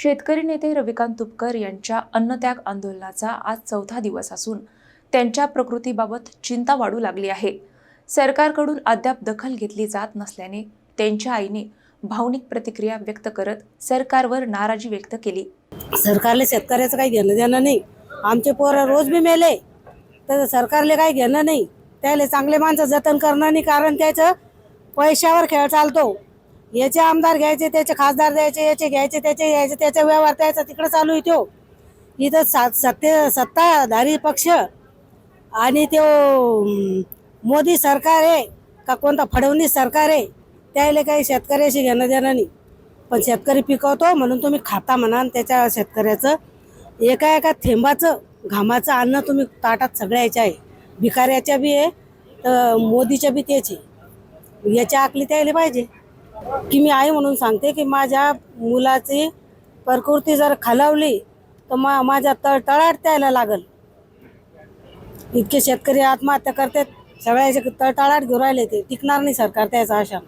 शेतकरी नेते रविकांत तुपकर यांच्या अन्नत्याग आंदोलनाचा आज चौथा दिवस असून त्यांच्या प्रकृतीबाबत चिंता वाढू लागली आहे। सरकारकडून अद्याप दखल घेतली जात नसल्याने त्यांच्या आईने भावनिक प्रतिक्रिया व्यक्त करत सरकारवर नाराजी व्यक्त केली। सरकारला शेतकऱ्याचं काही घेणं देणं नाही। आमचे पोरं रोज बी मेले तर सरकारला काही घेणं नाही। त्याला चांगले माणसं जतन करणं नाही, कारण त्याचं पैशावर खेळ चालतो। याचे आमदार घ्यायचे, त्याचे खासदार द्यायचे, याचे घ्यायचे, त्याचे घ्यायचे, त्याचा व्यवहार त्याचा तिकडे चालू आहे। तो इथं सत्ताधारी पक्ष आणि तो मोदी सरकार आहे का कोणता फडणवीस सरकार आहे, त्याला काही शेतकऱ्याशी घेणं देणं नाही। पण शेतकरी पिकवतो म्हणून तुम्ही खाता म्हणा, त्याच्या शेतकऱ्याचं एका एका थेंबाचं घामाचं अन्न तुम्ही ताटात सगळ्याच्या आहे। भिकाऱ्याच्या बी आहे तर मोदीच्या बी तेच आहे। याच्या आकली त्याला पाहिजे की मी आई म्हणून सांगते की माझ्या मुलाची प्रकृती जर खालावली तर माझ्या तळतळाट त्याला लागल। इतके शेतकरी आत्महत्या करतात, सगळ्याचे तळतळाट घेऊन राहिले, ते टिकणार नाही सरकार त्याचा आशा।